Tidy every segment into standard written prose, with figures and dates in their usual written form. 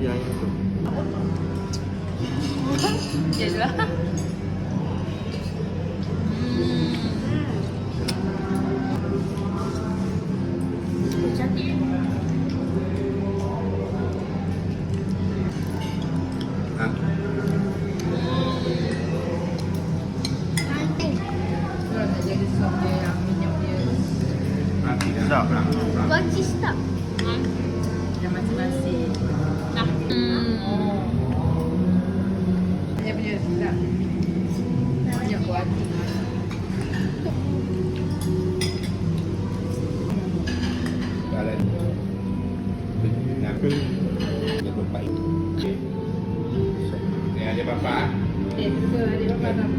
Yang itu. Yelah. Cantik. Ha? Kalau nak jadi sop dia yang minyak dia. Nanti dah. Sedap. Buat cheese tak? Yang macam nasi. Nah. Dia punya sedap. Minyak buat. Jalan. Nak dia berbaik. Ni ada bapa. Itu ada apa tak?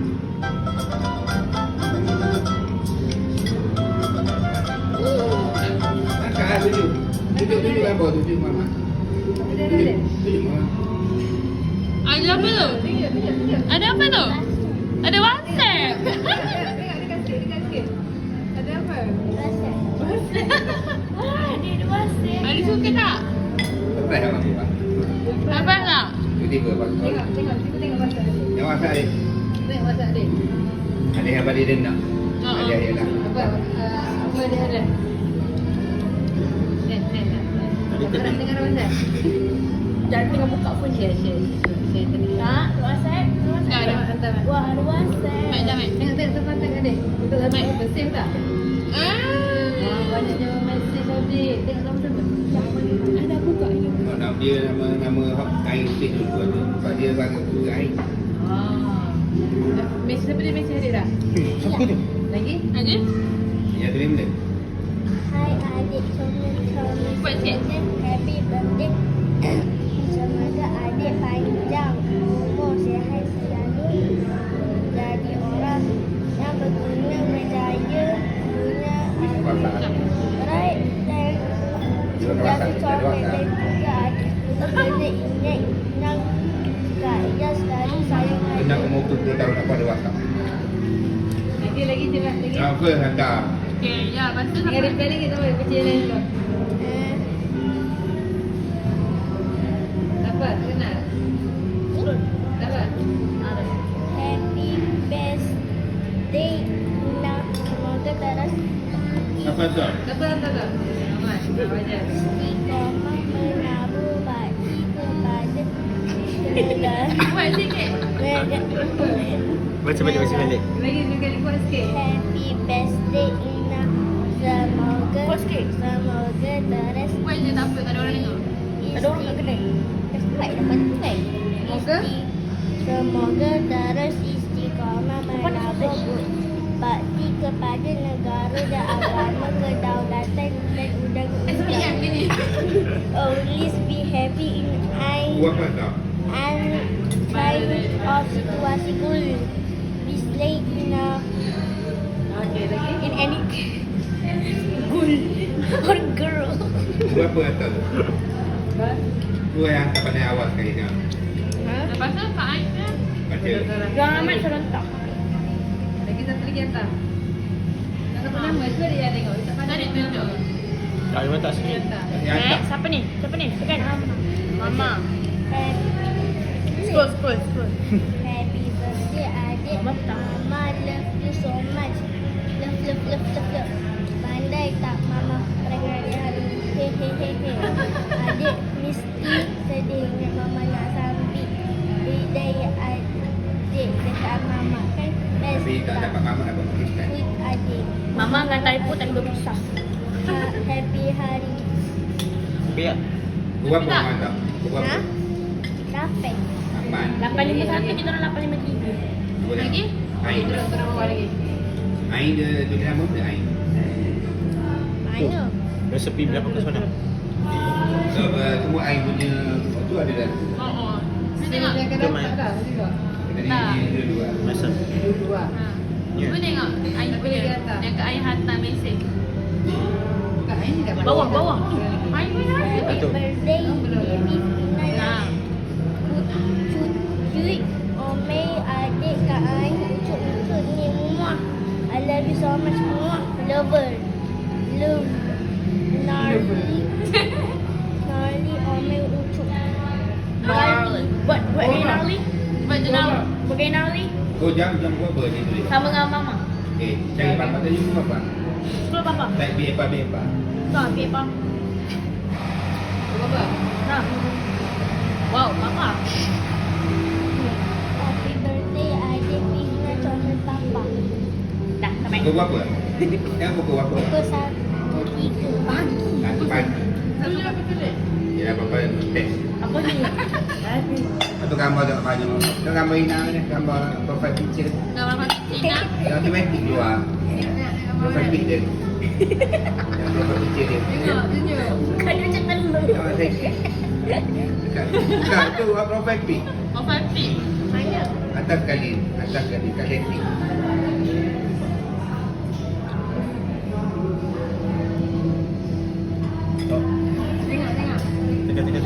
Kakak tunjuk. Tunjuk apa? Tunjuk mama. Tunjuk mama. Ada apa tu? Ada apa tu? Ada WhatsApp. Tengok dekat sikit. Ada apa? Rasa. Dia ada WhatsApp. Ada suka tak? Lepas yang aku buat. Apa tak? Tiba-tiba bagi kau. Tengok masa adik. Yang masa ni. Tengok masa adik. Ada yang balik dia nak. Ada yang nak. Apa dia ada? Net. Dengar masa. Jangan tengok buka pun share tadi. Tak, WhatsApp. Tak ada. Hantar. Wah, ada WhatsApp. Mek dah, Mek. Tengok tempat adik. Betul tak? Bersih tak? Banyaknya mesej adik. Tengok sama-sama. Ada buka ini. Nama dia nama air sikit dulu tu. Sebab dia bagi aku air. Mesej apa dia mesej adik dah? Siapa tu? Lagi? Ada? Yang tu benda. Hai adik, Assalamualaikum. Buat cik. Happy birthday. Semoga adik panjang umur, sihat selalu, jadi orang yang berguna, berjaya, punya right dan jasa comel dan juga adik kena ingat yang saya selalu sayang Kena adik. umur 70 tahun aku ada WhatsApp. Lagi cepat lagi. Apa hantar? Okey, ya, lepas tu Dengar siapa? reply lagi tak boleh kecil lain dulu. Eh, Dapat kenal. Dapat. Happy birthday Ina, semoga terus Apa tu? Dapat tak? Amat. Baca. istiqomah menabur bagi kepada segala Buat sikit. Baca balik. Lagi sekali kuat sikit. Happy birthday Ina, semoga terus Buat je tak apa, tak ada orang dengar. ada orang nak kena cepat dapat cepat. Semoga? Semoga terus istiqomah menabur bakti kepada negara dan agama, kedaulatan dan SPM ke ni? always be happy in Buat apa tak? and time of situasi cool. Be slay in Okey, lagi. any cool or girl. Buat apa hantar tu? Dapat. Tu yang hantar pada awal sekali kan? Lepas tu Kak Ain kan? Baca. Jangan amat serentak. Lagi satu lagi hantar. Tak dapat nama tu dia yang tengok. Tak Tak ada tunjuk. Tak, memang tak sikit. Hantar. Yang hantar. Siapa ni? Tekan. Mama. Scroll. Happy birthday adik. Mama love you so much. Love. Pandai tak mama pergi hari. He. Adik mesti sedih ingat mama nak sambil bidai adik dekat mama kan. Best Tapi tak dapat mama dapat tuliskan. Sweet adik. Mama akan typo tak boleh pisah. Happy hari. Biar. Buat apa hantar? Buat Ha? apa? Dapat. Aman. 851 kita orang 853. Boleh. Lagi? Air. Turun bawah lagi. Air dia tulis nama dia air. Mana? Resepi berapa ke sana? So, semua air punya tu ada dah. Oh. Mesti Dia tengok. akan dapat tak? Juga. Dia dua. Masa. Dua. Ha. Ya. Cuba tengok Ain Tapi punya. dia hantar. Yang Kak Ain hantar mesej. Bukan Ain tidak baca. Bawah. Ain punya rasa. Betul. Birthday baby Nana. Ha. Cuy, Omei, adik, Kak Ain, ucuk ni muah. I love you so much, muah. Lover. Love. Gnarly, Omei, ucuk. Buat Rinaldi. Buat jenam. Buat Rinaldi. Kau jam kau apa ni tulis? Sama dengan mama. Okey, cari papa tadi pun apa? Sepuluh papa. Tak bepa. Tu ambil apa? Berapa? Nah. Wow, papa. Happy birthday adik Pina comel papa. Dah, sampai. Kau buat apa? Yang pukul apa? Pukul 1.03 pagi. Nanti pagi. Ya, papa test. Apa ni? Atau gambar tak banyak. Itu gambar Ina ni, gambar profile picture. Gambar Fatina. Yang automatik keluar. Profile picture. Yang profile picture dia. Kan dia macam telur. Yang saya. Dekat tu profile pic. Profile pic. Mana? Atas kali kat setting. Oh. Tengok. Tengok.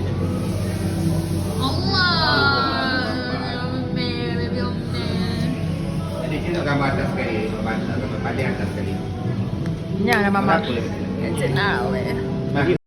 Allah. Baby Omel. Jadi kita gambar atas sekali, gambar paling atas sekali. Ya, nama mama. Apa? Senang weh. Bagi